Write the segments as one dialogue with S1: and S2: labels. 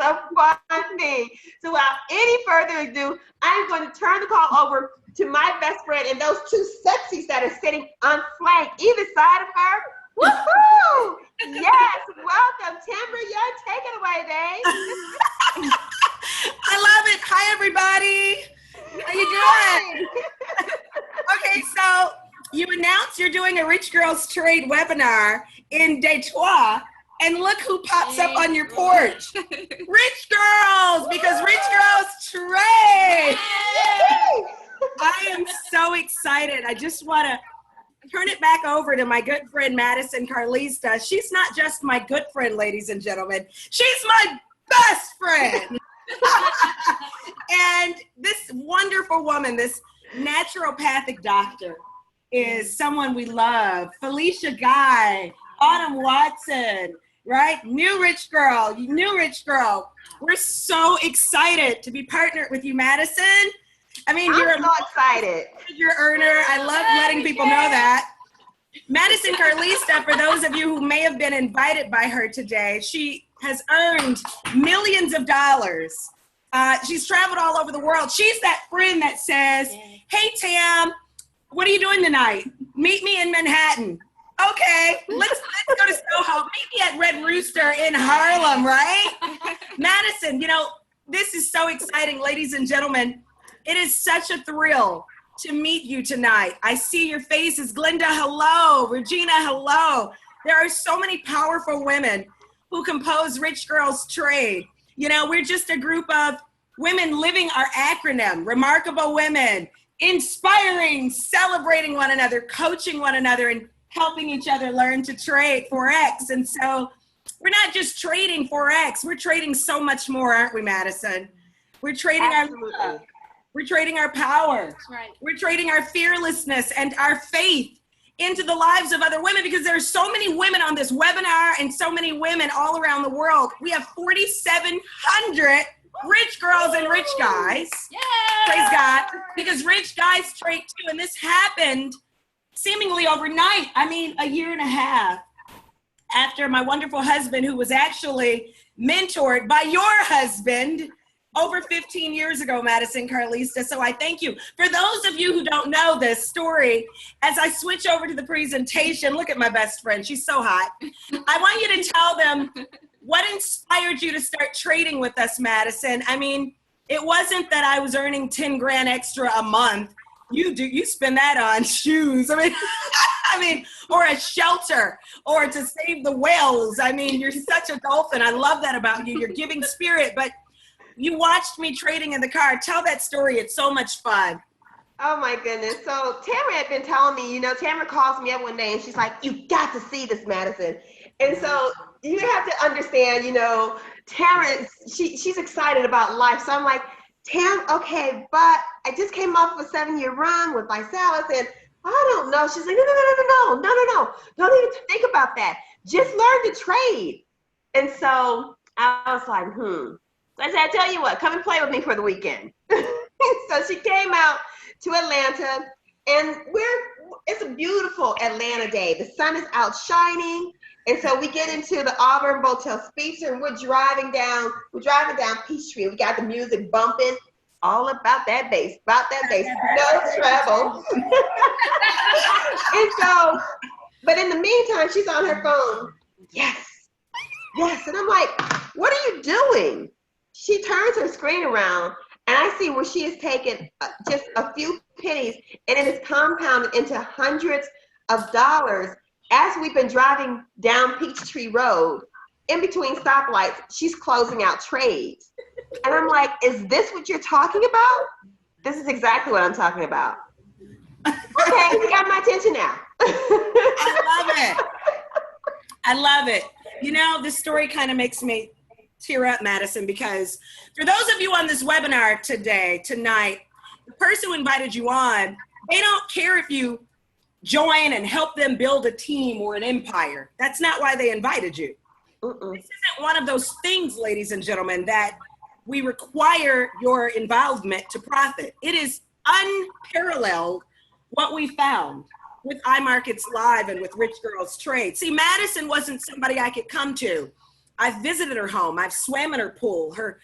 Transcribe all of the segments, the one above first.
S1: so funny. So without any further ado, I'm going to turn the call over to my best friend and those two sexies that are sitting on flank either side of her. Woohoo! Yes, welcome, Tamara. Take it away, babe.
S2: I love it. Hi, everybody. How you doing? Okay, so you announced you're doing a Rich Girls Trade webinar in Detroit, and look who pops up on your porch. Rich Girls, because Rich Girls Trade. I am so excited. I just want to turn it back over to my good friend, Madison Carlista. She's not just my good friend, ladies and gentlemen. She's my best friend. And this wonderful woman, this naturopathic doctor, is someone we love. Felicia Guy, Autumn Watson, right? New rich girl. We're so excited to be partnered with you, Madison. I mean, you're
S1: so excited.
S2: You're earner. I love letting people know that. Madison Carlista, for those of you who may have been invited by her today, she has earned millions of dollars. She's traveled all over the world. She's that friend that says, hey, Tam, what are you doing tonight? Meet me in Manhattan. Okay, let's go to Soho. Meet me at Red Rooster in Harlem, right? Madison, you know, this is so exciting, ladies and gentlemen. It is such a thrill to meet you tonight. I see your faces. Glenda, hello. Regina, hello. There are so many powerful women who compose Rich Girls Trade. You know, we're just a group of women living our acronym, remarkable women, inspiring, celebrating one another, coaching one another, and helping each other learn to trade FOREX. And so we're not just trading FOREX, we're trading so much more, aren't we, Madison? We're trading our love. We're trading our power. That's right. We're trading our fearlessness and our faith into the lives of other women, because there are so many women on this webinar and so many women all around the world. We have 4,700 rich girls and rich guys. Yay! Praise God. Because rich guys trade too. And this happened seemingly overnight. I mean, a year and a half after my wonderful husband, who was actually mentored by your husband over 15 years ago, Madison Carlista. So I thank you. For those of you who don't know this story, as I switch over to the presentation, look at my best friend. She's so hot. I want you to tell them what inspired you to start trading with us, Madison. I mean, it wasn't that I was earning 10 grand extra a month. You spend that on shoes. I mean, or a shelter, or to save the whales. I mean, you're such a dolphin. I love that about you. You're giving spirit, but you watched me trading in the car. Tell that story. It's so much fun.
S1: Oh my goodness. So Tamara had been telling me, you know, Tamara calls me up one day and she's like, you got to see this, Madison. And so you have to understand, you know, Tamara, she's excited about life. So I'm like, Tam, okay, but I just came off of a 7-year run with Visalis and I don't know. She's like, no. Don't even think about that. Just learn to trade. And so I was like, So I said, I tell you what, come and play with me for the weekend. So she came out to Atlanta, and it's a beautiful Atlanta day. The sun is out shining. And so we get into the Auburn Motel Speedster, and we're driving down Peachtree. We got the music bumping, all about that bass, no trouble. And so, but in the meantime, she's on her phone. Yes. And I'm like, what are you doing? She turns her screen around, and I see where she has taken just a few pennies, and it is compounded into hundreds of dollars. As we've been driving down Peachtree Road, in between stoplights, she's closing out trades. And I'm like, is this what you're talking about? This is exactly what I'm talking about. Okay, you got my attention now.
S2: I love it. You know, this story kind of makes me tear up, Madison, because for those of you on this webinar tonight, the person who invited you on, they don't care if you join and help them build a team or an empire. That's not why they invited you. This isn't one of those things, ladies and gentlemen, that we require your involvement to profit. It is unparalleled what we found with iMarketsLive and with Rich Girls Trade. See, Madison wasn't somebody I could come to. I've visited her home. I've swam in her pool, her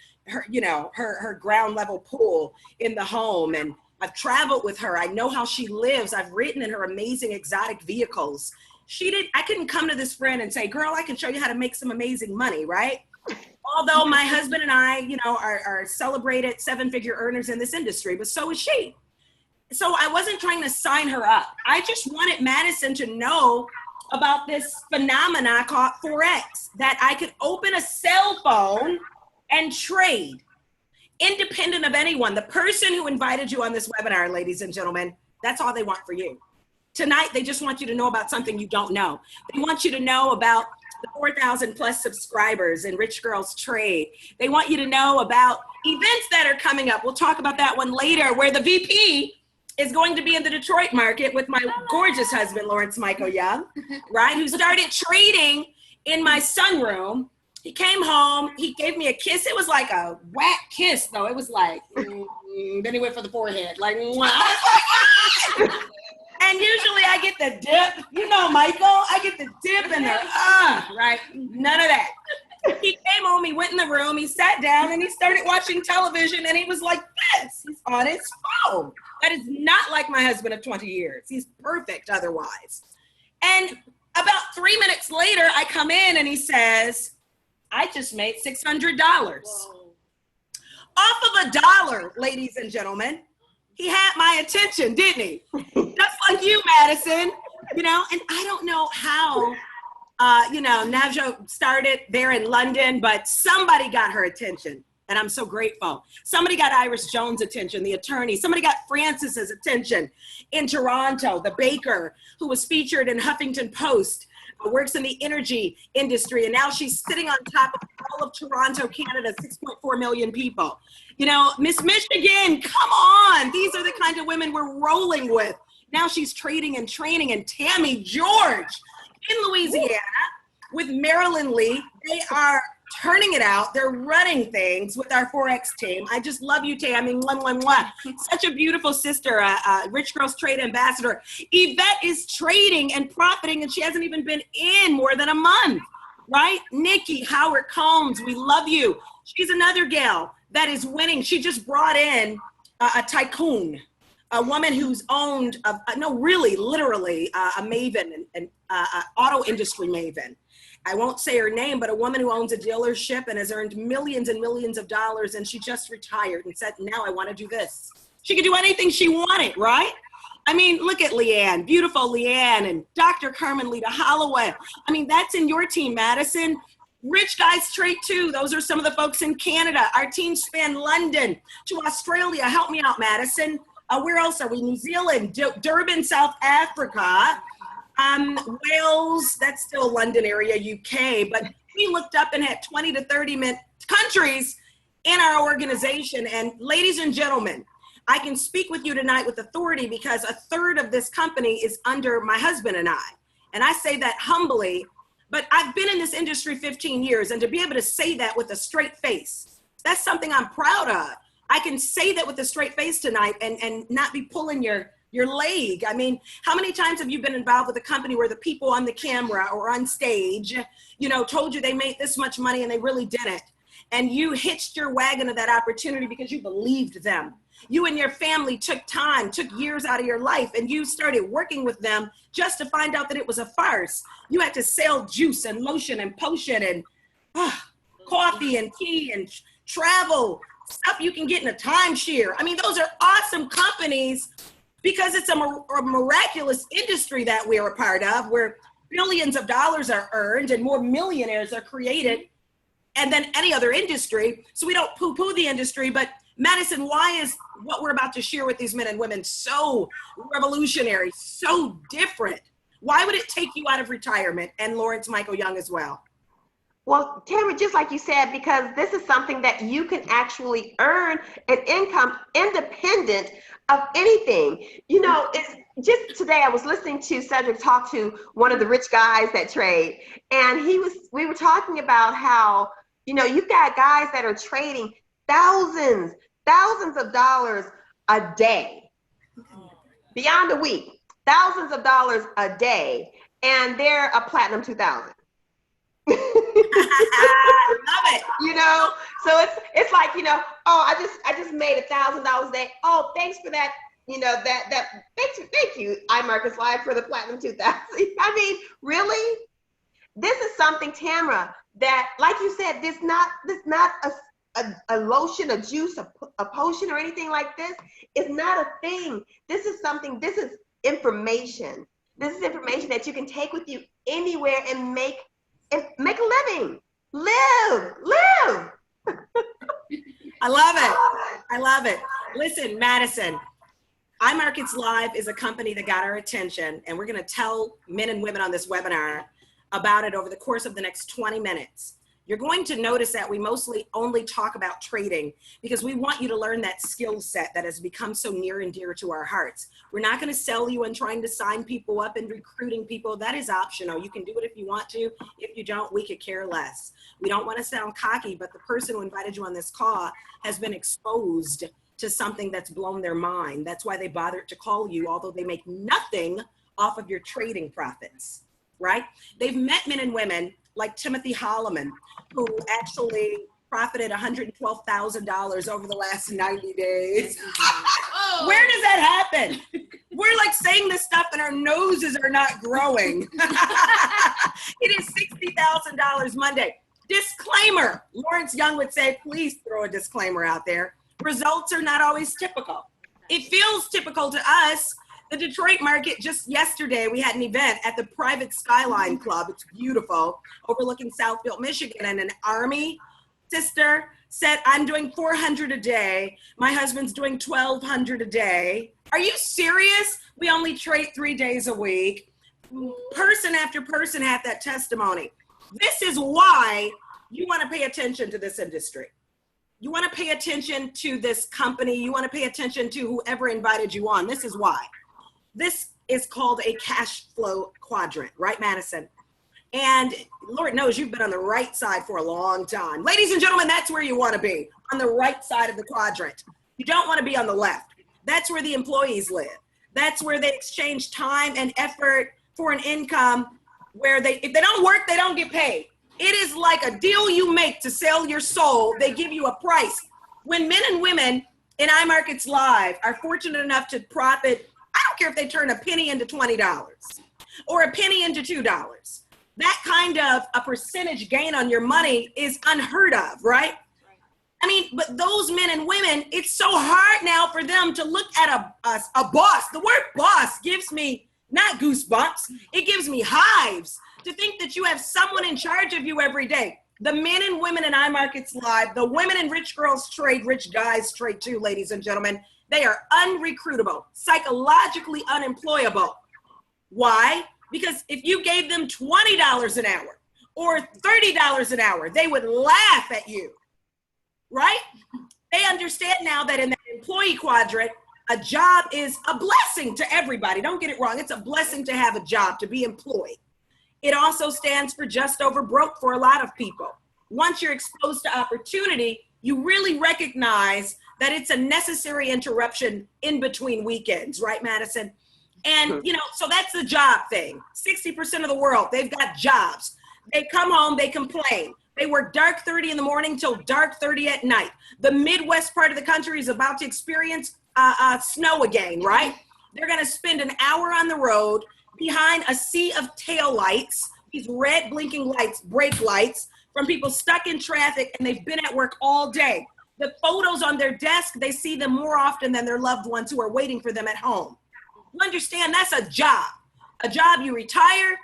S2: ground level pool in the home. And I've traveled with her. I know how she lives. I've ridden in her amazing exotic vehicles. I couldn't come to this friend and say, girl, I can show you how to make some amazing money, right? Although my husband and I, are celebrated 7-figure earners in this industry, but so is she. So I wasn't trying to sign her up. I just wanted Madison to know about this phenomena called FOREX, that I could open a cell phone and trade independent of anyone. The person who invited you on this webinar, ladies and gentlemen, that's all they want for you. Tonight, they just want you to know about something you don't know. They want you to know about the 4,000 plus subscribers in Rich Girls Trade. They want you to know about events that are coming up. We'll talk about that one later, where the VP is going to be in the Detroit market with my gorgeous husband, Lawrence Michael Young, right? Who started trading in my sunroom. He came home, he gave me a kiss. It was like a whack kiss, though. It was like, then he went for the forehead, like, and usually I get the dip, Michael, I get the dip and the, right? None of that. He came home, he went in the room, he sat down and he started watching television and he was like this. He's on his phone. That is not like my husband of 20 years. He's perfect otherwise. And about 3 minutes later, I come in and he says, I just made $600. Whoa. Off of $1, ladies and gentlemen. He had my attention, didn't he? Just like you, Madison, and I don't know how, Navjo started there in London, but somebody got her attention, and I'm so grateful. Somebody got Iris Jones' attention, the attorney. Somebody got Francis's attention in Toronto, the baker who was featured in Huffington Post, works in the energy industry, and now she's sitting on top of all of Toronto, Canada, 6.4 million people. Miss Michigan, come on. These are the kind of women we're rolling with. Now she's trading and training. And Tammy George in Louisiana with Marilyn Lee, they are turning it out. They're running things with our FOREX team. I just love you, Tammy. Mwah, mwah, mwah. Such a beautiful sister, Rich Girls Trade Ambassador. Yvette is trading and profiting, and she hasn't even been in more than a month, right? Nikki Howard Combs, we love you. She's another gal that is winning. She just brought in a tycoon, a woman who's owned, literally a maven, an auto industry maven. I won't say her name, but a woman who owns a dealership and has earned millions and millions of dollars, and she just retired and said, now I want to do this. She could do anything she wanted, right? I mean, look at Leanne, beautiful Leanne, and Dr. Carmen Lita Holloway. I mean, that's in your team, Madison. Rich Guys Trade too. Those are some of the folks in Canada. Our team span London to Australia. Help me out, Madison. Where else are we? New Zealand, Durban, South Africa. Wales, that's still London area, UK, but we looked up and had 20 to 30 countries in our organization. And ladies and gentlemen, I can speak with you tonight with authority because a third of this company is under my husband and I. And I say that humbly, but I've been in this industry 15 years, and to be able to say that with a straight face, that's something I'm proud of. I can say that with a straight face tonight and not be pulling your leg. I mean, how many times have you been involved with a company where the people on the camera or on stage, told you they made this much money and they really didn't? And you hitched your wagon to that opportunity because you believed them. You and your family took years out of your life, and you started working with them just to find out that it was a farce. You had to sell juice and lotion and potion and coffee and tea and travel, stuff you can get in a timeshare. I mean, those are awesome companies because it's a miraculous industry that we're a part of, where billions of dollars are earned and more millionaires are created than any other industry. So we don't poo-poo the industry, but Madison, why is what we're about to share with these men and women so revolutionary, so different? Why would it take you out of retirement, and Lawrence Michael Young as well?
S1: Well, Tamara, just like you said, because this is something that you can actually earn an income independent of anything. It's just today I was listening to Cedric talk to one of the rich guys that trade, and we were talking about how, you've got guys that are trading thousands of dollars a day, beyond a week, thousands of dollars a day, and they're a platinum 2000.
S2: I love it.
S1: You know, so it's like, you know, oh, I just made $1,000 a day. Oh, thanks for that. You know, thank you, iMarketsLive, for the Platinum 2000. I mean, really? This is something, Tamara, that, like you said, this not a lotion, a juice, a potion, or anything like this. It's not a thing. This is something, this is information. This is information that you can take with you anywhere and make a living. Live.
S2: I love it. I love it. Listen, Madison, iMarketsLive is a company that got our attention, and we're going to tell men and women on this webinar about it over the course of the next 20 minutes. You're going to notice that we mostly only talk about trading because we want you to learn that skill set that has become so near and dear to our hearts. We're not going to sell you and trying to sign people up and recruiting people. That is optional. You can do it if you want to. If you don't, we could care less. We don't want to sound cocky, but the person who invited you on this call has been exposed to something that's blown their mind. That's why they bothered to call you, although they make nothing off of your trading profits, right? They've met men and women like Timothy Holloman, who actually profited $112,000 over the last 90 days. Where does that happen? We're like saying this stuff and our noses are not growing. It is $60,000 Monday. Disclaimer, Lawrence Young would say, please throw a disclaimer out there. Results are not always typical. It feels typical to us. The Detroit market, just yesterday, we had an event at the Private Skyline Club. It's beautiful, overlooking Southfield, Michigan. And an Army sister said, I'm doing 400 a day. My husband's doing 1,200 a day. Are you serious? We only trade 3 days a week. Person after person had that testimony. This is why you want to pay attention to this industry. You want to pay attention to this company. You want to pay attention to whoever invited you on. This is why. This is called a cash flow quadrant, right, Madison? And Lord knows you've been on the right side for a long time. Ladies and gentlemen, that's where you want to be, on the right side of the quadrant. You don't want to be on the left. That's where the employees live. That's where they exchange time and effort for an income where if they don't work, they don't get paid. It is like a deal you make to sell your soul. They give you a price. When men and women in iMarketsLive are fortunate enough to profit, I don't care if they turn a penny into $20 or a penny into $2. That kind of a percentage gain on your money is unheard of, right? I mean, but those men and women, it's so hard now for them to look at a boss. The word boss gives me not goosebumps. It gives me hives to think that you have someone in charge of you every day. The men and women in iMarketsLive, the women in Rich Girls Trade, Rich Guys Trade too, ladies and gentlemen. They are unrecruitable, psychologically unemployable. Why? Because if you gave them $20 an hour or $30 an hour, they would laugh at you, right? They understand now that in that employee quadrant, a job is a blessing to everybody. Don't get it wrong. It's a blessing to have a job, to be employed. It also stands for just over broke for a lot of people. Once you're exposed to opportunity, you really recognize that it's a necessary interruption in between weekends, right, Madison? And, you know, so that's the job thing. 60% of the world, they've got jobs. They come home, they complain. They work dark 30 in the morning till dark 30 at night. The Midwest part of the country is about to experience snow again, right? They're gonna spend an hour on the road behind a sea of taillights, these red blinking lights, brake lights, from people stuck in traffic, and they've been at work all day. The photos on their desk, they see them more often than their loved ones who are waiting for them at home. You understand, that's a job. A job you retire,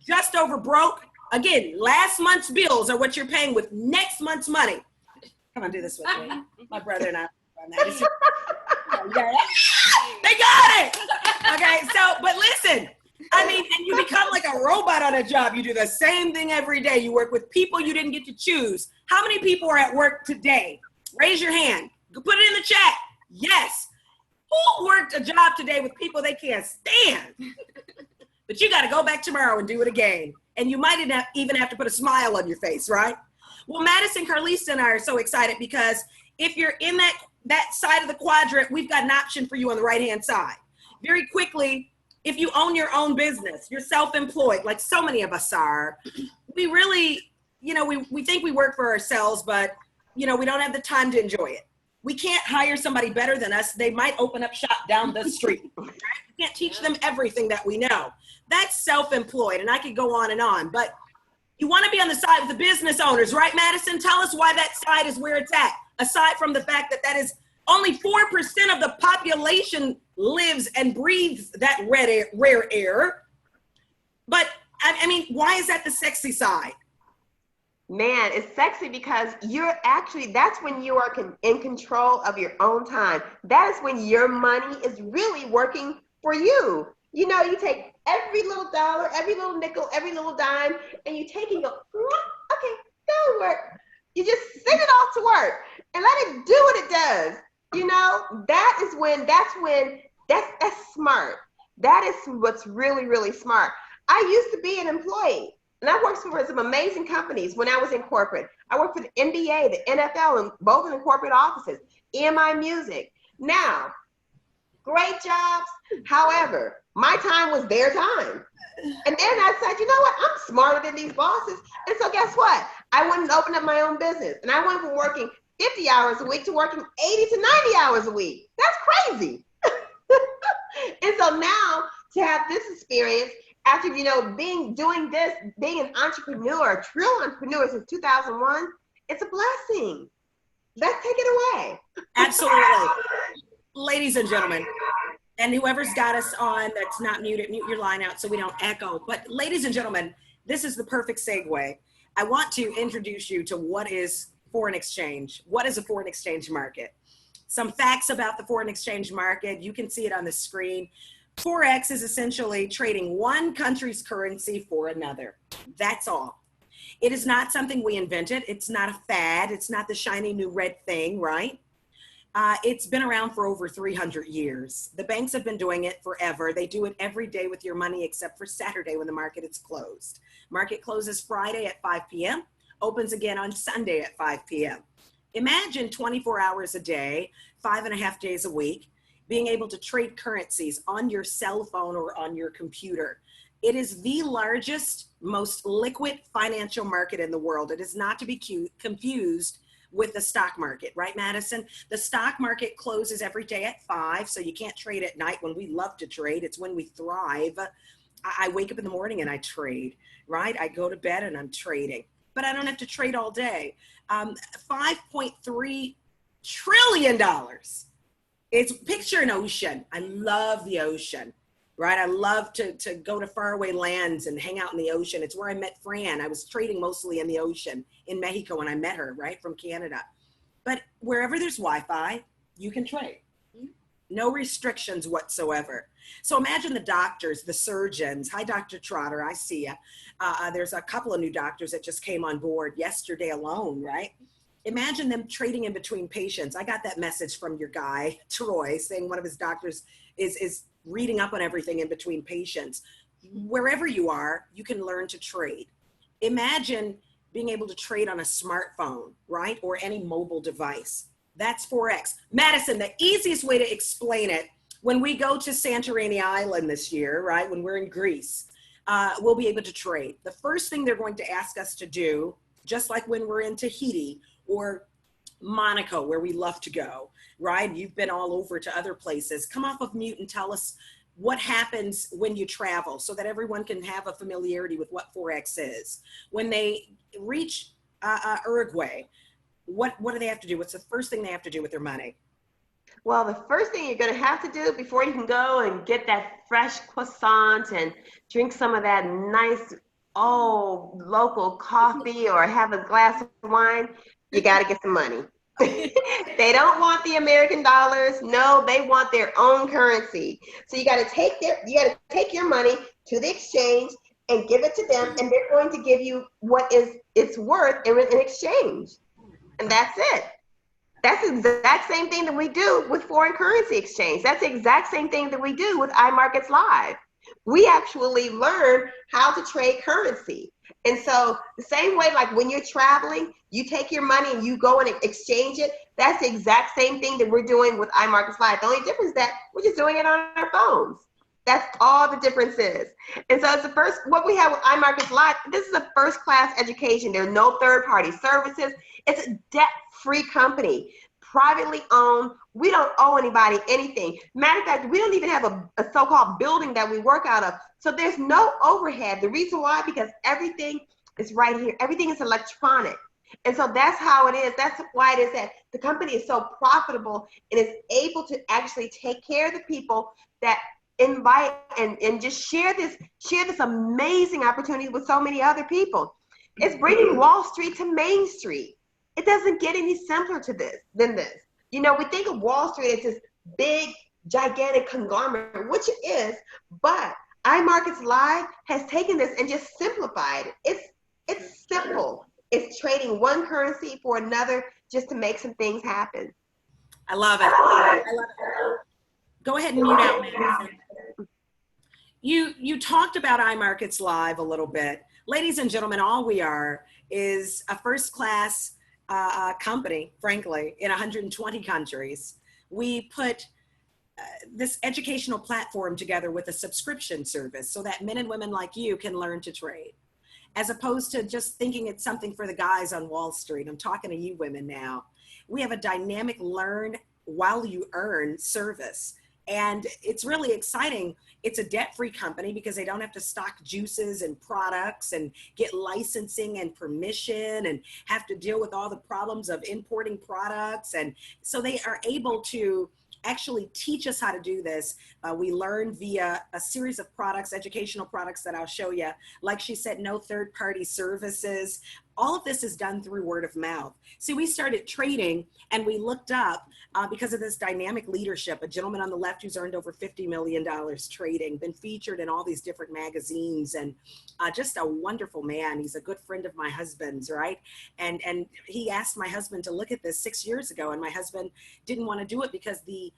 S2: just over broke. Again, last month's bills are what you're paying with next month's money. Come on, do this with me. My brother and I. They got it. Okay, so, but listen, I mean, and you become like a robot on a job. You do the same thing every day. You work with people you didn't get to choose. How many people are at work today? Raise your hand. Put it in the chat. Yes. Who worked a job today with people they can't stand? But you got to go back tomorrow and do it again. And you might even have to put a smile on your face, right? Well, Madison, Carlisa, and I are so excited because if you're in that side of the quadrant, we've got an option for you on the right-hand side. Very quickly, if you own your own business, you're self-employed, like so many of us are, we really you know, we think we work for ourselves, but, you know, we don't have the time to enjoy it. We can't hire somebody better than us. They might open up shop down the street. Right? We can't teach them everything that we know. That's self-employed, and I could go on. But you want to be on the side of the business owners, right, Madison? Tell us why that side is where it's at, aside from the fact that that is only 4% of the population lives and breathes that rare air. But, I mean, why is that the sexy side?
S1: Man, it's sexy because that's when you are in control of your own time. That is when your money is really working for you. You know, you take every little dollar, every little nickel, every little dime, and you take it and go, okay, go to work. You just send it off to work and let it do what it does. You know, that's smart. That is what's really, really smart. I used to be an employee. And I worked for some amazing companies when I was in corporate. I worked for the NBA, the NFL, and both in the corporate offices, EMI Music. Now, great jobs. However, my time was their time. And then I said, you know what? I'm smarter than these bosses. And so guess what? I went and opened up my own business. And I went from working 50 hours a week to working 80 to 90 hours a week. That's crazy. And so now to have this experience, after, you know, being an entrepreneur, a true entrepreneur since 2001, it's a blessing. Let's take it away.
S2: Absolutely. Ladies and gentlemen, and whoever's got us on that's not muted, mute your line out so we don't echo. But ladies and gentlemen, this is the perfect segue. I want to introduce you to what is foreign exchange. What is a foreign exchange market? Some facts about the foreign exchange market. You can see it on the screen. Forex is essentially trading one country's currency for another. That's all. It is not something we invented. It's not a fad. It's not the shiny new red thing, right? It's been around for over 300 years. The banks have been doing it forever. They do it every day with your money except for Saturday when the market is closed. Market closes Friday at 5 p.m., opens again on Sunday at 5 p.m. Imagine 24 hours a day, 5.5 days a week, being able to trade currencies on your cell phone or on your computer. It is the largest, most liquid financial market in the world. It is not to be confused with the stock market, right, Madison? The stock market closes every day at 5, so you can't trade at night when we love to trade. It's when we thrive. I wake up in the morning and I trade, right? I go to bed and I'm trading, but I don't have to trade all day. $5.3 trillion. It's picture an ocean. I love the ocean, right? I love to go to faraway lands and hang out in the ocean. It's where I met Fran. I was trading mostly in the ocean in Mexico when I met her, right, from Canada. But wherever there's Wi-Fi, you can trade. No restrictions whatsoever. So imagine the doctors, the surgeons. Hi, Dr. Trotter, I see you. There's a couple of new doctors that just came on board yesterday alone, right? Imagine them trading in between patients. I got that message from your guy, Troy, saying one of his doctors is reading up on everything in between patients. Wherever you are, you can learn to trade. Imagine being able to trade on a smartphone, right? Or any mobile device. That's Forex. Madison, the easiest way to explain it, when we go to Santorini Island this year, right? When we're in Greece, we'll be able to trade. The first thing they're going to ask us to do, just like when we're in Tahiti or Monaco, where we love to go, right? You've been all over to other places. Come off of mute and tell us what happens when you travel so that everyone can have a familiarity with what Forex is. When they reach Uruguay, what do they have to do? What's the first thing they have to do with their money?
S1: Well, the first thing you're going to have to do before you can go and get that fresh croissant and drink some of that nice, local coffee or have a glass of wine, you got to get some money. They don't want the American dollars. No, they want their own currency. So you got to take your money to the exchange and give it to them, and they're going to give you what it's worth in exchange. And that's it. That's the exact same thing that we do with foreign currency exchange. That's the exact same thing that we do with iMarketsLive. We actually learn how to trade currency. And so the same way, like when you're traveling, you take your money and you go and exchange it. That's the exact same thing that we're doing with iMarketsLive. The only difference is that we're just doing it on our phones. That's all the difference is. And so it's the first, what we have with iMarketsLive, this is a first class education. There are no third party services. It's a debt-free company, privately owned. We don't owe anybody anything. Matter of fact, we don't even have a so-called building that we work out of. So there's no overhead. The reason why, because everything is right here. Everything is electronic. And so that's how it is. That's why it is that the company is so profitable and is able to actually take care of the people that invite and just share this amazing opportunity with so many other people. It's bringing Wall Street to Main Street. It doesn't get any simpler than this. You know, we think of Wall Street as this big, gigantic conglomerate, which it is, but iMarketsLive has taken this and just simplified it. It's simple. It's trading one currency for another just to make some things happen.
S2: I love it. I love it. Go ahead and mute out, Madison. You talked about iMarketsLive a little bit. Ladies and gentlemen, all we are is a first-class company, frankly, in 120 countries. We put this educational platform together with a subscription service so that men and women like you can learn to trade, as opposed to just thinking it's something for the guys on Wall Street. I'm talking to you women now. We have a dynamic learn while you earn service. And it's really exciting. It's a debt-free company because they don't have to stock juices and products and get licensing and permission and have to deal with all the problems of importing products. And so they are able to actually teach us how to do this. We learn via a series of products, educational products that I'll show you. Like she said, no third-party services. All of this is done through word of mouth. See, we started trading and we looked up because of this dynamic leadership, a gentleman on the left who's earned over $50 million trading, been featured in all these different magazines, and just a wonderful man. He's a good friend of my husband's, right? And he asked my husband to look at this 6 years ago, and my husband didn't want to do it because the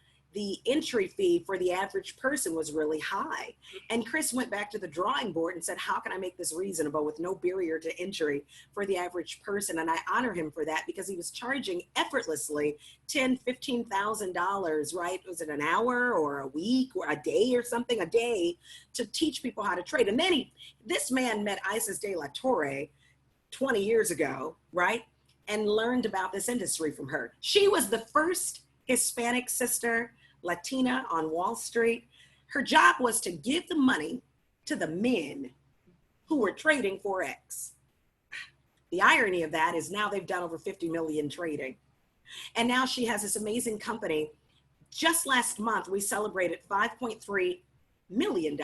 S2: entry fee for the average person was really high. And Chris went back to the drawing board and said, how can I make this reasonable with no barrier to entry for the average person? And I honor him for that because he was charging effortlessly $10,000, $15,000, right? Was it an hour or a week or a day or something, a day to teach people how to trade. And then this man met Isis de la Torre 20 years ago, right? And learned about this industry from her. She was the first Hispanic sister, Latina on Wall Street. Her job was to give the money to the men who were trading FOREX. The irony of that is now they've done over 50 million trading. And now she has this amazing company. Just last month, we celebrated $5.3 million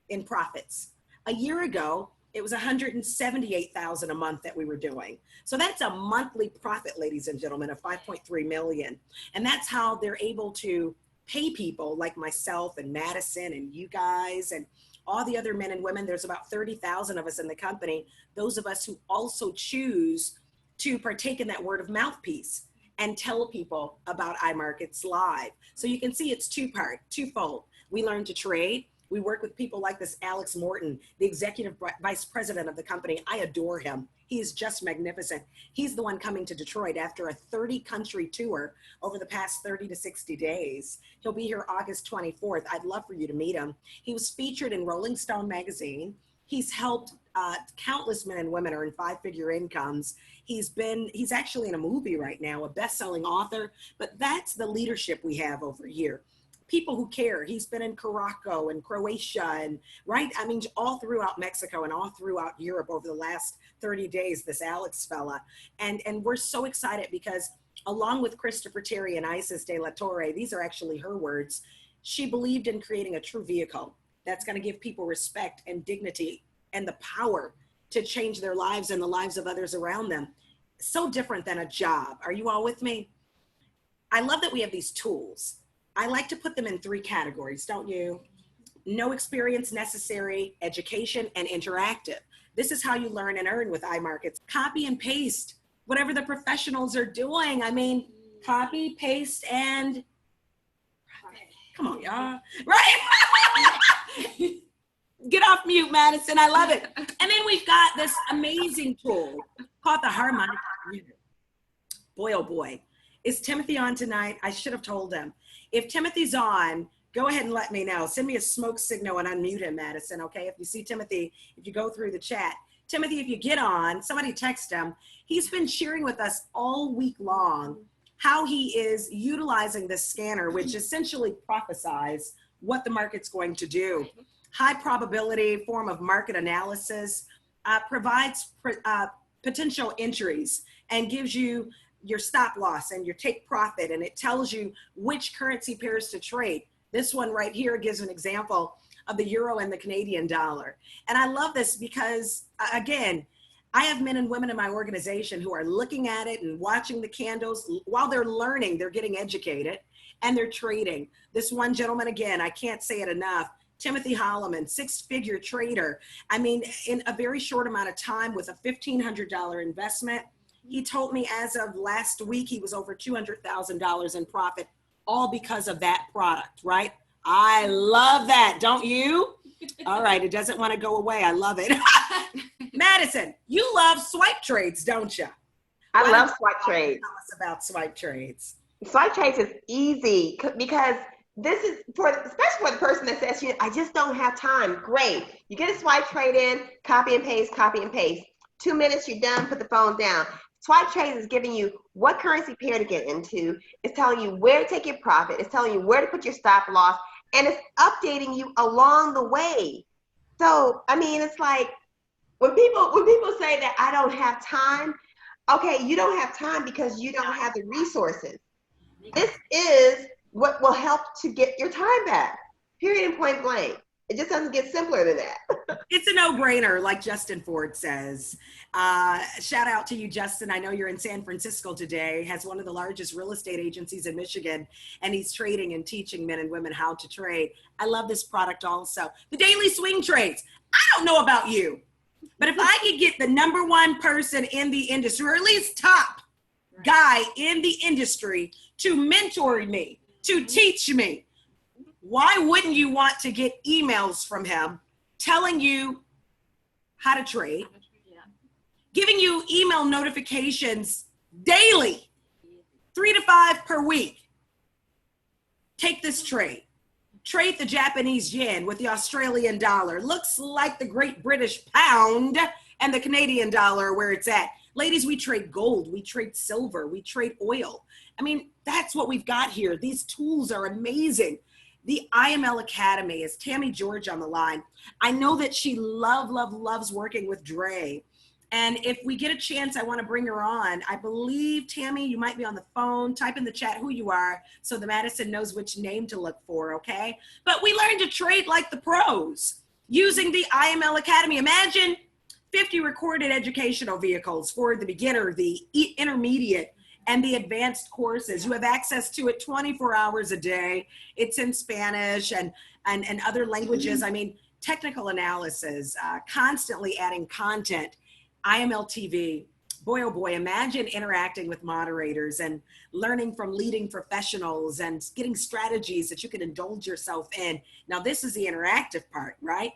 S2: in profits. A year ago, it was $178,000 a month that we were doing. So that's a monthly profit, ladies and gentlemen, of 5.3 million. And that's how they're able to pay people like myself and Madison and you guys and all the other men and women. There's about 30,000 of us in the company, those of us who also choose to partake in that word of mouth piece and tell people about iMarketsLive. So you can see it's twofold. We learn to trade. We work with people like this Alex Morton, the executive vice president of the company. I adore him. He is just magnificent. He's the one coming to Detroit after a 30-country tour over the past 30 to 60 days. He'll be here August 24th. I'd love for you to meet him. He was featured in Rolling Stone magazine. He's helped countless men and women earn five-figure incomes. He's actually in a movie right now, a best-selling author, but that's the leadership we have over here. People who care. He's been in Morocco and Croatia and right. I mean, all throughout Mexico and all throughout Europe over the last 30 days, this Alex fella. And we're so excited because along with Christopher Terry and Isis de la Torre, these are actually her words. She believed in creating a true vehicle that's going to give people respect and dignity and the power to change their lives and the lives of others around them. So different than a job. Are you all with me? I love that we have these tools. I like to put them in three categories, don't you? No experience necessary, education, and interactive. This is how you learn and earn with iMarkets. Copy and paste, whatever the professionals are doing. I mean, copy, paste, and come on, y'all. Right? Get off mute, Madison. I love it. And then we've got this amazing tool called the harmonic computer. Boy, oh boy. Is Timothy on tonight? I should have told him. If Timothy's on, go ahead and let me know. Send me a smoke signal and unmute him, Madison, okay? If you see Timothy, if you go through the chat. Timothy, if you get on, somebody text him. He's been sharing with us all week long how he is utilizing this scanner, which essentially prophesies what the market's going to do. High probability form of market analysis, provides potential entries and gives you your stop loss and your take profit, and it tells you which currency pairs to trade. This one right here gives an example of the euro and the Canadian dollar. And I love this because, again, I have men and women in my organization who are looking at it and watching the candles. While they're learning, they're getting educated, and they're trading. This one gentleman, again, I can't say it enough, Timothy Holloman, six-figure trader. I mean, in a very short amount of time with a $1,500 investment, he told me as of last week, he was over $200,000 in profit, all because of that product, right? I love that, don't you? All right, it doesn't want to go away. I love it. Madison, you love swipe trades, don't you?
S1: I love swipe trades.
S2: Tell us about swipe trades.
S1: Swipe trades is easy because this is especially for the person that says, I just don't have time. Great. You get a swipe trade in, copy and paste, copy and paste. 2 minutes, you're done, put the phone down. Swipe trades is giving you what currency pair to get into. It's telling you where to take your profit. It's telling you where to put your stop loss. And it's updating you along the way. So, I mean, it's like when people say that I don't have time, okay, you don't have time because you don't have the resources. This is what will help to get your time back, period and point blank. It just doesn't get simpler than that.
S2: It's a no-brainer, like Justin Ford says. Shout out to you, Justin. I know you're in San Francisco today, has one of the largest real estate agencies in Michigan, and he's trading and teaching men and women how to trade. I love this product also. The daily swing trades. I don't know about you, but if I could get the #1 person in the industry, or at least top guy in the industry to mentor me, to teach me, why wouldn't you want to get emails from him telling you how to trade, giving you email notifications daily, 3 to 5 per week? Take this trade. Trade the Japanese yen with the Australian dollar. Looks like the Great British pound and the Canadian dollar where it's at. Ladies, we trade gold, we trade silver, we trade oil. I mean, that's what we've got here. These tools are amazing. The IML Academy is Tammy George on the line. I know that she loves working with Dre. And if we get a chance, I want to bring her on. I believe, Tammy, you might be on the phone. Type in the chat who you are so the Madison knows which name to look for, okay? But we learned to trade like the pros using the IML Academy. Imagine 50 recorded educational vehicles for the beginner, the intermediate, and the advanced courses. You have access to it 24 hours a day. It's in Spanish and other languages. I mean, technical analysis, constantly adding content. IML TV, boy, oh boy, imagine interacting with moderators and learning from leading professionals and getting strategies that you can indulge yourself in. Now, this is the interactive part, right?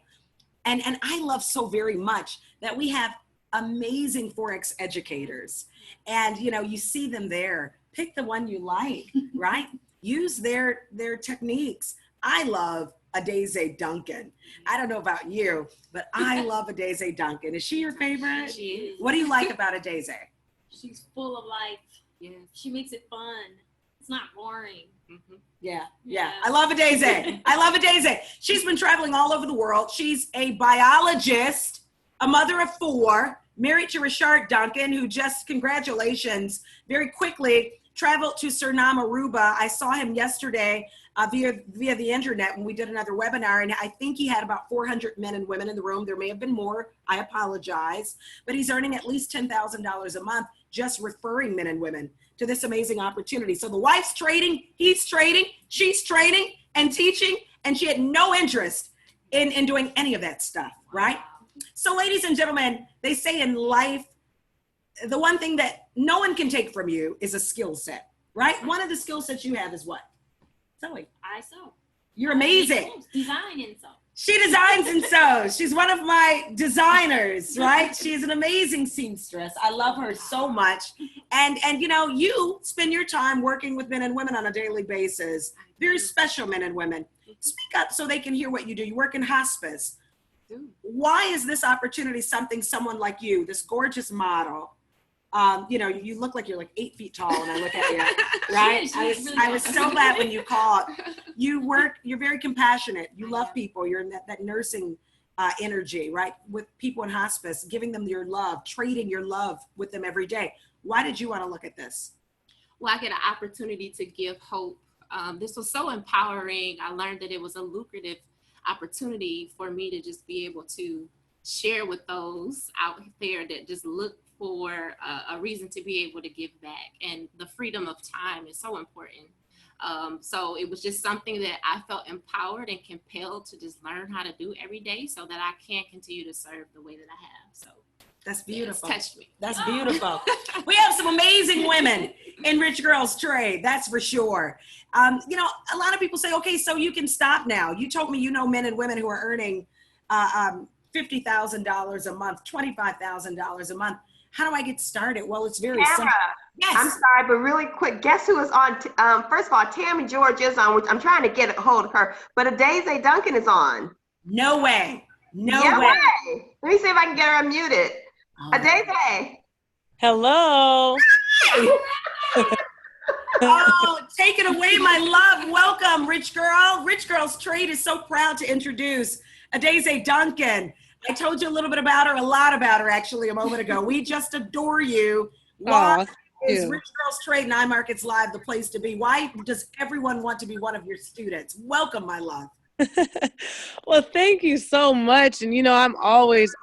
S2: And I love so very much that we have amazing Forex educators. And, you see them there. Pick the one you like, right? Use their techniques. I love Adeze Duncan. I don't know about you, but I love Adeze Duncan. Is she your favorite?
S3: She is.
S2: What do you like about Adeze?
S3: She's full of life.
S4: Yes.
S3: She makes it fun. It's not boring.
S4: Mm-hmm.
S2: Yeah. I love Adeze. She's been traveling all over the world. She's a biologist, a mother of 4, married to Richard Duncan, who just, congratulations, very quickly traveled to Suriname, Aruba. I saw him yesterday via the internet when we did another webinar, and I think he had about 400 men and women in the room. There may have been more. I apologize. But he's earning at least $10,000 a month just referring men and women to this amazing opportunity. So the wife's trading, he's trading, she's training and teaching, and she had no interest in doing any of that stuff, right? So ladies and gentlemen, they say in life, the one thing that no one can take from you is a skill set, right? One of the skill sets you have is what? Sewing.
S3: I sew.
S2: You're amazing.
S3: Design and sew.
S2: She designs and sews. She's one of my designers, right? She's an amazing seamstress. I love her so much. And you know, you spend your time working with men and women on a daily basis. Very special men and women. Speak up so they can hear what you do. You work in hospice. Why is this opportunity something someone like you, this gorgeous model, you know, you look like you're like 8 feet tall when I look at you, right? I was so glad when you called. You're very compassionate. You love people. You're in that nursing energy, right? With people in hospice, giving them your love, trading your love with them every day. Why did you want to look at this?
S4: Well, I get an opportunity to give hope. This was so empowering. I learned that it was a lucrative opportunity for me to just be able to share with those out there that just look for a reason to be able to give back. And the freedom of time is so important. So it was just something that I felt empowered and compelled to just learn how to do every day so that I can continue to serve the way that I have. So
S2: that's beautiful.
S4: It's touched me.
S2: That's beautiful. We have some amazing women in Rich Girls Trade, that's for sure. You know, a lot of people say, okay, so you can stop now. You told me you know men and women who are earning $50,000 a month, $25,000 a month. How do I get started? Well, it's very simple. Yes.
S1: I'm sorry, but really quick, guess who is on? First of all, Tammy George is on, which I'm trying to get a hold of her, but Adeze Duncan is on.
S2: No way. No way.
S1: Let me see if I can get her unmuted. Adeze.
S5: Hello.
S2: Oh, take it away, my love. Welcome, Rich Girl. Rich Girls Trade is so proud to introduce Adeze Duncan. I told you a little bit about her, a lot about her actually a moment ago. We just adore you. Why is Rich Girls Trade and iMarketsLive the place to be? Why does everyone want to be one of your students? Welcome, my love.
S5: Well, thank you so much. And, you know, I'm always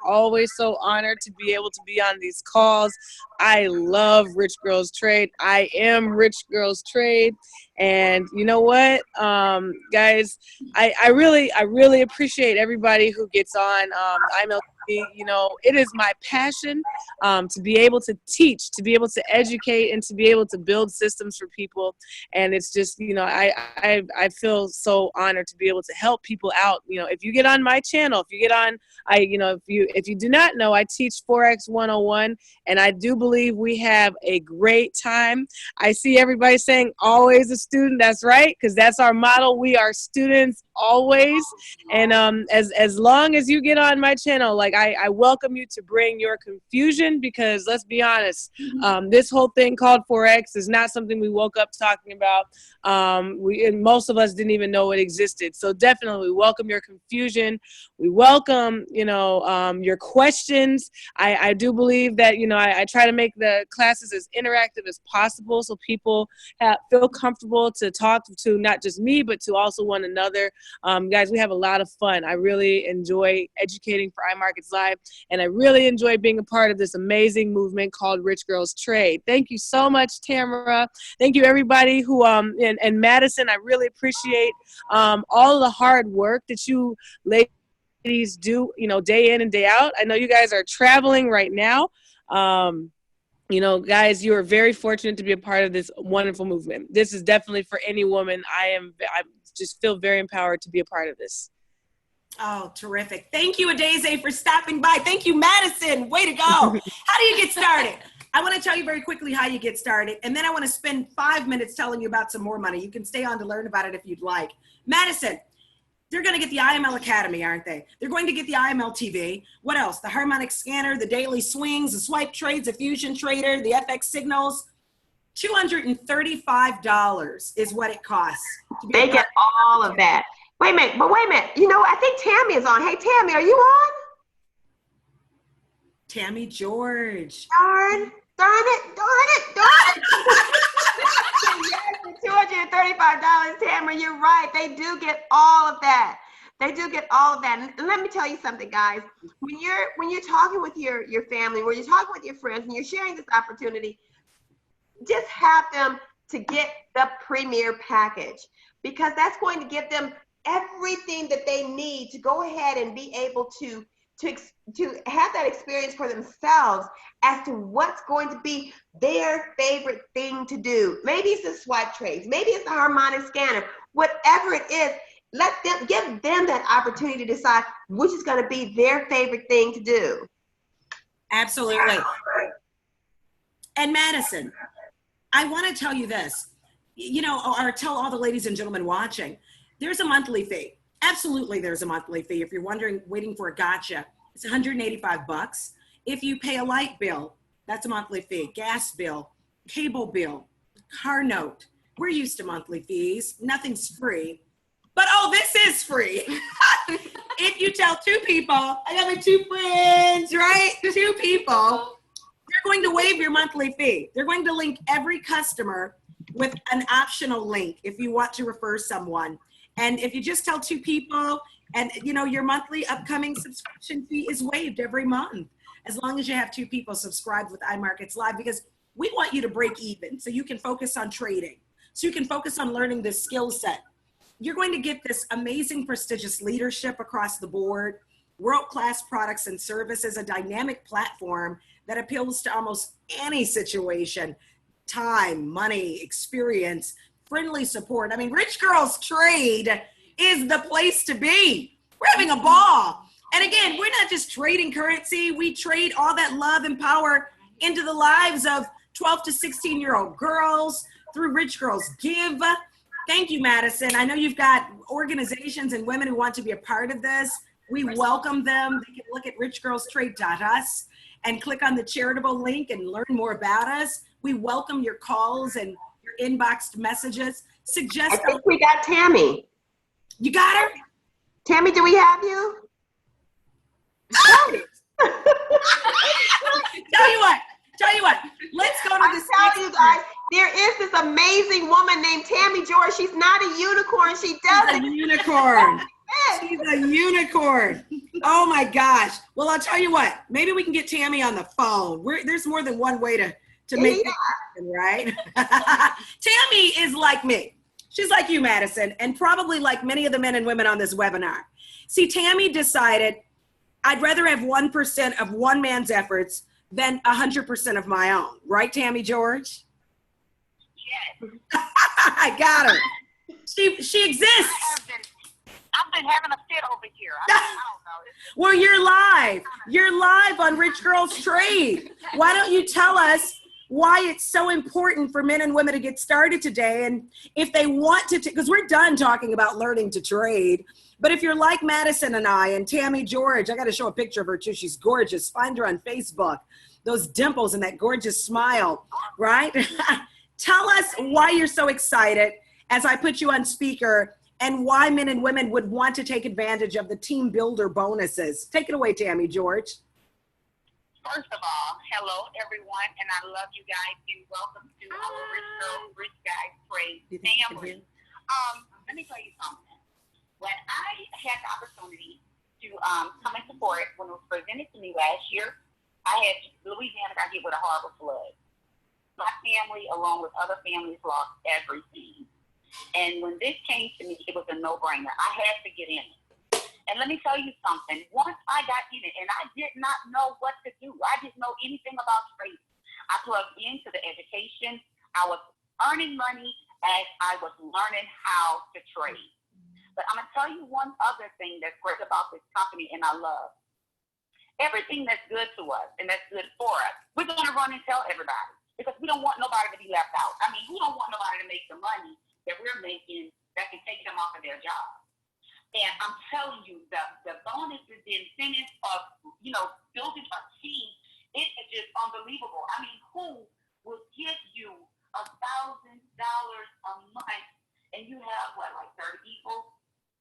S5: so honored to be able to be on these calls. I love Rich Girls Trade. I am Rich Girls Trade. And you know what, guys, I really appreciate everybody who gets on IMLT. You know, it is my passion to be able to teach, to be able to educate, and to be able to build systems for people. And it's just, you know, I feel so honored to be able to help people out. You know, if you get on my channel, if you get on, if you do not know, I teach FOREX 101, and I do believe we have a great time. I see everybody saying always a student. That's right, because that's our model. We are students always. And as long as you get on my channel, like I welcome you to bring your confusion, because let's be honest, this whole thing called FOREX is not something we woke up talking about. And most of us didn't even know it existed. So definitely we welcome your confusion. We welcome, you know, your questions. I do believe that, you know, I try to make the classes as interactive as possible so people feel comfortable to talk to not just me, but to also one another. Guys, we have a lot of fun. I really enjoy educating for iMarketsLive, and I really enjoy being a part of this amazing movement called Rich Girls Trade. Thank you so much, Tamara. Thank you, everybody who, and Madison, I really appreciate all of the hard work that you ladies do, you know, day in and day out. I know you guys are traveling right now. You know, guys, you are very fortunate to be a part of this wonderful movement. This is definitely for any woman. I just feel very empowered to be a part of this.
S2: Oh, terrific. Thank you, Adeze, for stopping by. Thank you, Madison. Way to go. How do you get started? I want to tell you very quickly how you get started, and then I want to spend 5 minutes telling you about some more money. You can stay on to learn about it if you'd like. Madison, they're going to get the IML Academy, aren't they? They're going to get the IML TV. What else? The harmonic scanner, the daily swings, the swipe trades, the fusion trader, the FX signals. $235 is what it costs.
S1: They get all of that. Wait a minute. You know, I think Tammy is on. Hey, Tammy, are you on?
S2: Tammy George.
S1: Darn it. Yes, the $235, Tamara, you're right. They do get all of that. And let me tell you something, guys. When you're talking with your family, when you're talking with your friends, and you're sharing this opportunity, just have them to get the premier package, because that's going to give them everything that they need to go ahead and be able to have that experience for themselves as to what's going to be their favorite thing to do. Maybe it's the swipe trades, maybe it's the harmonic scanner, whatever it is. give them that opportunity to decide which is going to be their favorite thing to do.
S2: Absolutely. And Madison, I want to tell you this, or tell all the ladies and gentlemen watching, there's a monthly fee. Absolutely, there's a monthly fee. If you're waiting for a gotcha, it's $185. If you pay a light bill, that's a monthly fee. Gas bill, cable bill, car note. We're used to monthly fees. Nothing's free. But this is free. If you tell 2 people, I got my 2 friends, right? 2 people, they're going to waive your monthly fee. They're going to link every customer with an optional link if you want to refer someone. And if you just tell 2 people, and your monthly upcoming subscription fee is waived every month, as long as you have 2 people subscribed with iMarketsLive, because we want you to break even so you can focus on trading, so you can focus on learning this skill set. You're going to get this amazing, prestigious leadership across the board, world-class products and services, a dynamic platform that appeals to almost any situation, time, money, experience, friendly support. I mean, Rich Girls Trade is the place to be. We're having a ball. And again, we're not just trading currency. We trade all that love and power into the lives of 12 to 16-year-old girls through Rich Girls Give. Thank you, Madison. I know you've got organizations and women who want to be a part of this. We welcome them. They can look at richgirlstrade.us and click on the charitable link and learn more about us. We welcome your calls and your inboxed messages.
S1: I think we got Tammy.
S2: You got her?
S1: Tammy, do we have you?
S2: Tell you what, let's go to
S1: I'm
S2: this.
S1: telling you guys, there is this amazing woman named Tammy George. She's not a unicorn. She does
S2: She's a unicorn. She's a unicorn. Oh my gosh. Well, I'll tell you what, maybe we can get Tammy on the phone. There's more than one way to make it happen, right? Tammy is like me. She's like you, Madison, and probably like many of the men and women on this webinar. See, Tammy decided I'd rather have 1% of one man's efforts than 100% of my own. Right, Tammy George?
S6: Yes.
S2: I got her. She exists.
S6: I've been having a fit over here. I don't know.
S2: Well, you're live. You're live on Rich Girls Trade. Why don't you tell us why it's so important for men and women to get started today? And if they want to, because we're done talking about learning to trade. But if you're like Madison and I and Tammy George, I got to show a picture of her too. She's gorgeous. Find her on Facebook. Those dimples and that gorgeous smile, right? Tell us why you're so excited as I put you on speaker and why men and women would want to take advantage of the team builder bonuses. Take it away, Tammy George.
S6: First of all, hello everyone, and I love you guys, and welcome to our Rich Girls, Rich Guys Trade family. Let me tell you something. When I had the opportunity to come into FOREX, when it was presented to me last year, Louisiana got hit with a horrible flood. My family, along with other families, lost everything. And when this came to me, it was a no-brainer. I had to get in it. And let me tell you something. Once I got in it, and I did not know what to do. I didn't know anything about trading. I plugged into the education. I was earning money as I was learning how to trade. But I'm going to tell you one other thing that's great about this company, and I love. Everything that's good to us and that's good for us, we're going to run and tell everybody because we don't want nobody to be left out. I mean, we don't want nobody to make the money that we're making that can take them off of their job. And I'm telling you, the bonuses, the incentives of, building a team, it is just unbelievable. I mean, who will give you $1,000 a month and you have, 30 people?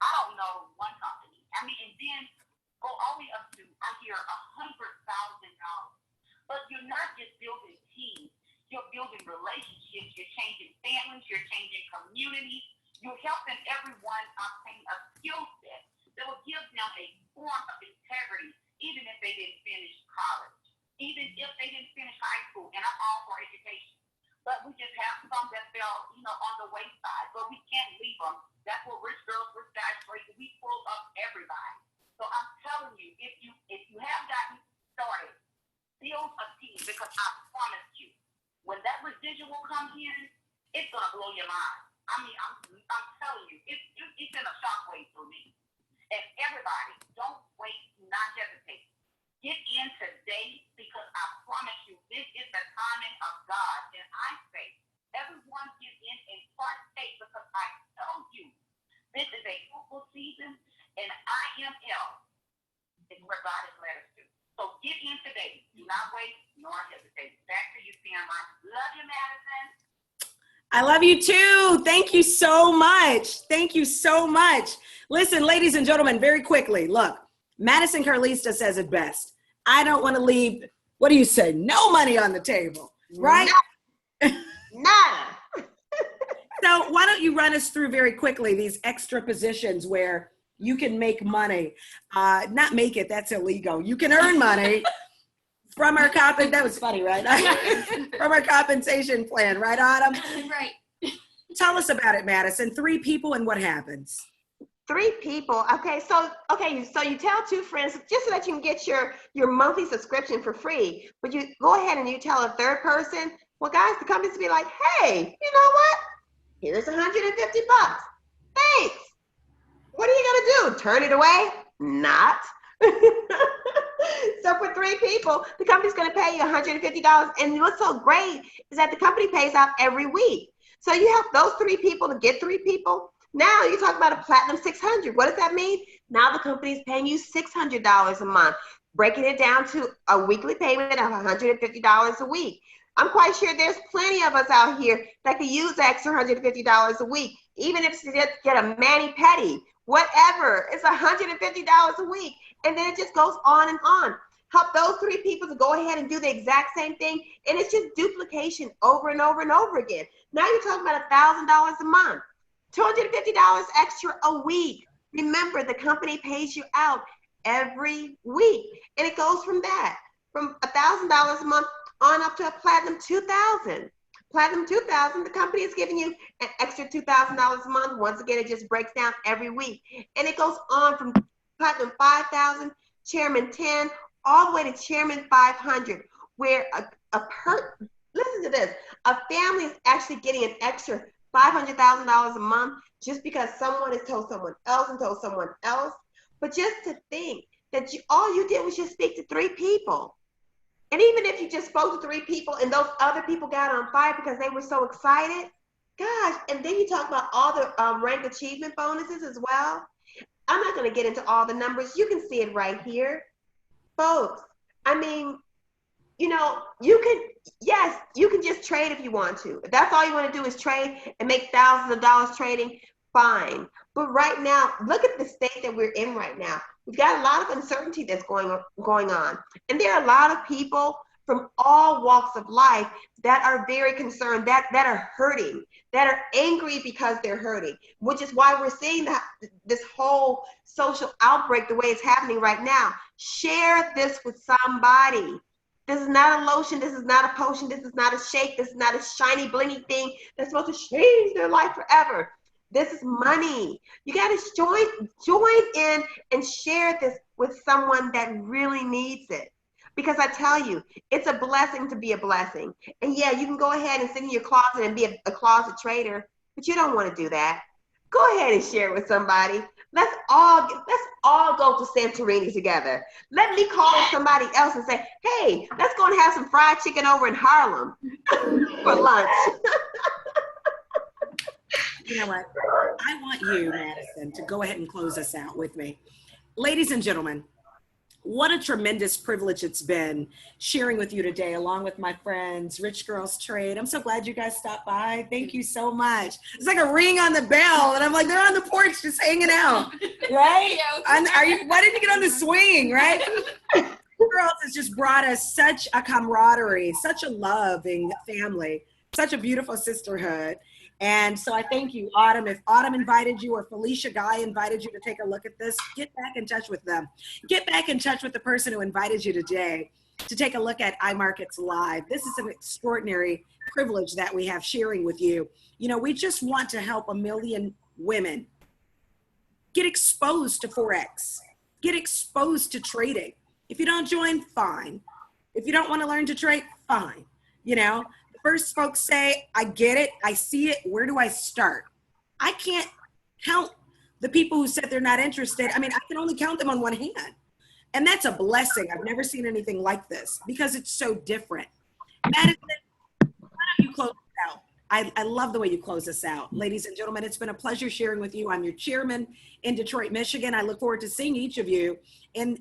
S6: I don't know one company. I mean, and then go all the way up to, I hear $100,000. But you're not just building teams. You're building relationships. You're changing families. You're changing communities. You're helping everyone obtain a skill set that will give them a form of integrity, even if they didn't finish college, even if they didn't finish high school. And I'm all for education. But we just have some that fell, on the wayside. But we can't leave them. That's what Rich Girls, Rich Guys Trade. We pull up everybody. So I'm telling you, if you have gotten started, build a team because I promise you, when that residual comes in, it's gonna blow your mind. I mean, I'm telling you, it's it's in a shockwave through me. And everybody, don't wait, not hesitate. Get in today because I promise you, this is the timing of God. And I say, everyone get in and partake because I tell you, this is a fruitful season, and IML is where God has led us to. So get in today. Do not wait nor hesitate. Back to you, Tamara. Love you, Madison.
S2: I love you too. Thank you so much. Thank you so much. Listen, ladies and gentlemen, very quickly, look, Madison Carlista says it best. I don't want to leave, what do you say, no money on the table, right?
S1: Nada.
S2: So why don't you run us through very quickly these extra positions where you can make money, not make it, that's illegal. You can earn money from our that was funny, right? From our compensation plan, right, Autumn?
S3: Right.
S2: Tell us about it, Madison. 3 people and what happens.
S1: 3 people. Okay, so you tell 2 friends just so that you can get your monthly subscription for free. But you go ahead and you tell a 3rd person. Well, guys, the company's be like, hey, you know what? Here's $150. Thanks. What are you gonna do? Turn it away? Not. So for 3 people, the company's gonna pay you $150. And what's so great is that the company pays out every week. So you have those 3 people to get 3 people. Now you talk about a platinum 600. What does that mean? Now the company's paying you $600 a month, breaking it down to a weekly payment of $150 a week. I'm quite sure there's plenty of us out here that could use the extra $150 a week, even if you just get a mani-pedi, whatever. It's $150 a week, and then it just goes on and on. Help those 3 people to go ahead and do the exact same thing, and it's just duplication over and over and over again. Now you're talking about $1,000 a month, $250 extra a week. Remember, the company pays you out every week, and it goes from that, from $1,000 a month on up to a platinum 2,000. Platinum 2,000, the company is giving you an extra $2,000 a month. Once again, it just breaks down every week. And it goes on from platinum 5,000, chairman 10, all the way to chairman 500, where listen to this, a family is actually getting an extra $500,000 a month just because someone has told someone else and told someone else. But just to think that all you did was just speak to 3 people. And even if you just spoke to 3 people and those other people got on fire because they were so excited, gosh, and then you talk about all the rank achievement bonuses as well. I'm not going to get into all the numbers. You can see it right here. Folks, I mean, you know, you can just trade if you want to. If that's all you want to do is trade and make thousands of dollars trading, fine. But right now, look at the state that we're in right now. We've got a lot of uncertainty that's going on. And there are a lot of people from all walks of life that are very concerned, that are hurting, that are angry because they're hurting, which is why we're seeing this whole social outbreak the way it's happening right now. Share this with somebody. This is not a lotion. This is not a potion. This is not a shake. This is not a shiny, blingy thing that's supposed to change their life forever. This is money. You got to join in and share this with someone that really needs it. Because I tell you, it's a blessing to be a blessing. And yeah, you can go ahead and sit in your closet and be a closet trader, but you don't want to do that. Go ahead and share it with somebody. Let's all go to Santorini together. Let me call somebody else and say, hey, let's go and have some fried chicken over in Harlem for lunch.
S2: You know what? I want you, Madison, to go ahead and close us out with me. Ladies and gentlemen, what a tremendous privilege it's been sharing with you today, along with my friends, Rich Girls Trade. I'm so glad you guys stopped by. Thank you so much. It's like a ring on the bell, and I'm like, they're on the porch just hanging out, right? Why didn't you get on the swing, right? Girls has just brought us such a camaraderie, such a loving family, such a beautiful sisterhood. And so I thank you, Autumn. If Autumn invited you or Felicia Guy invited you to take a look at this, get back in touch with them. Get back in touch with the person who invited you today to take a look at iMarketsLive. This is an extraordinary privilege that we have sharing with you. You know, we just want to help 1 million women get exposed to Forex, get exposed to trading. If you don't join, fine. If you don't want to learn to trade, fine. You know, first folks say, I get it, I see it, where do I start? I can't count The people who said they're not interested, I mean, I can only count them on one hand. And that's a blessing. I've never seen anything like this because it's so different. Madison, why don't you close us out? I love the way you close us out. Ladies and gentlemen, it's been a pleasure sharing with you. I'm your chairman in Detroit, Michigan. I look forward to seeing each of you in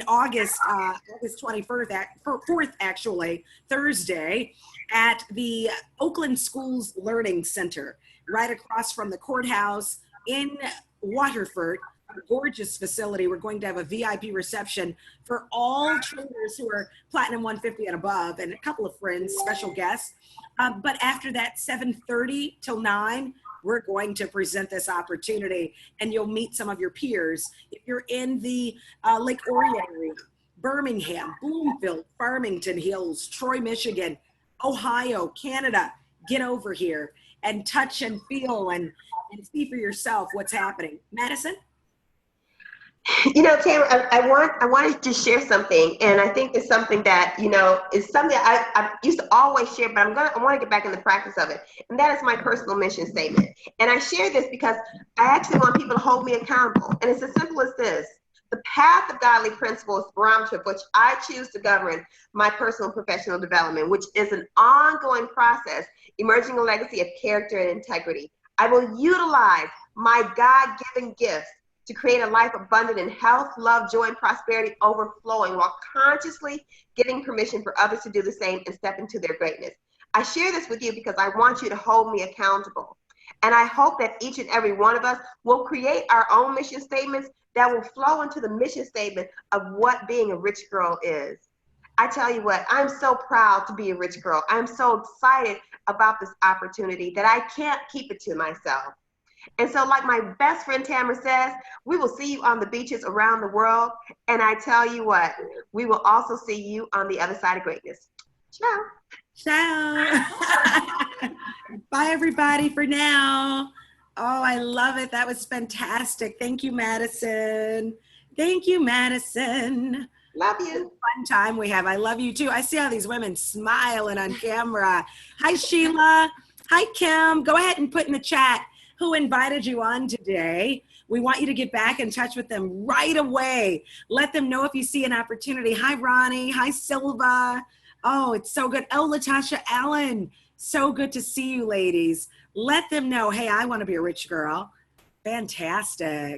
S2: August, August 21st, 4th actually, Thursday, at the Oakland Schools Learning Center, right across from the courthouse in Waterford. A gorgeous facility. We're going to have a VIP reception for all traders who are Platinum 150 and above, and a couple of friends, special guests. But after that, 7:30 till 9, we're going to present this opportunity, and you'll meet some of your peers. If you're in the Lake Orion area, Birmingham, Bloomfield, Farmington Hills, Troy, Michigan, Ohio, Canada, get over here and touch and feel and see for yourself what's happening. Madison?
S1: You know, Tamara, I wanted to share something, and I think it's something that, you know, is something I used to always share, but I want to get back in the practice of it, and that is my personal mission statement. And I share this because I actually want people to hold me accountable, and it's as simple as this. The path of godly principles, barometer, which I choose to govern my personal and professional development, which is an ongoing process, emerging a legacy of character and integrity. I will utilize my God-given gifts to create a life abundant in health, love, joy, and prosperity overflowing while consciously giving permission for others to do the same and step into their greatness. I share this with you because I want you to hold me accountable. And I hope that each and every one of us will create our own mission statements that will flow into the mission statement of what being a rich girl is. I tell you what, I'm so proud to be a rich girl. I'm so excited about this opportunity that I can't keep it to myself. And so, like my best friend Tamara says, we will see you on the beaches around the world. And I tell you what, we will also see you on the other side of greatness. Ciao.
S2: Ciao. Bye, everybody, for now. Oh, I love it. That was fantastic. Thank you, Madison. Thank you, Madison.
S1: Love you.
S2: Fun time we have. I love you, too. I see all these women smiling on camera. Hi, Sheila. Hi, Kim. Go ahead and put in the chat who invited you on today. We want you to get back in touch with them right away. Let them know if you see an opportunity. Hi, Ronnie. Hi, Silva. Oh, it's so good. Oh, Latasha Allen. So good to see you, ladies. Let them know, hey, I want to be a rich girl. Fantastic.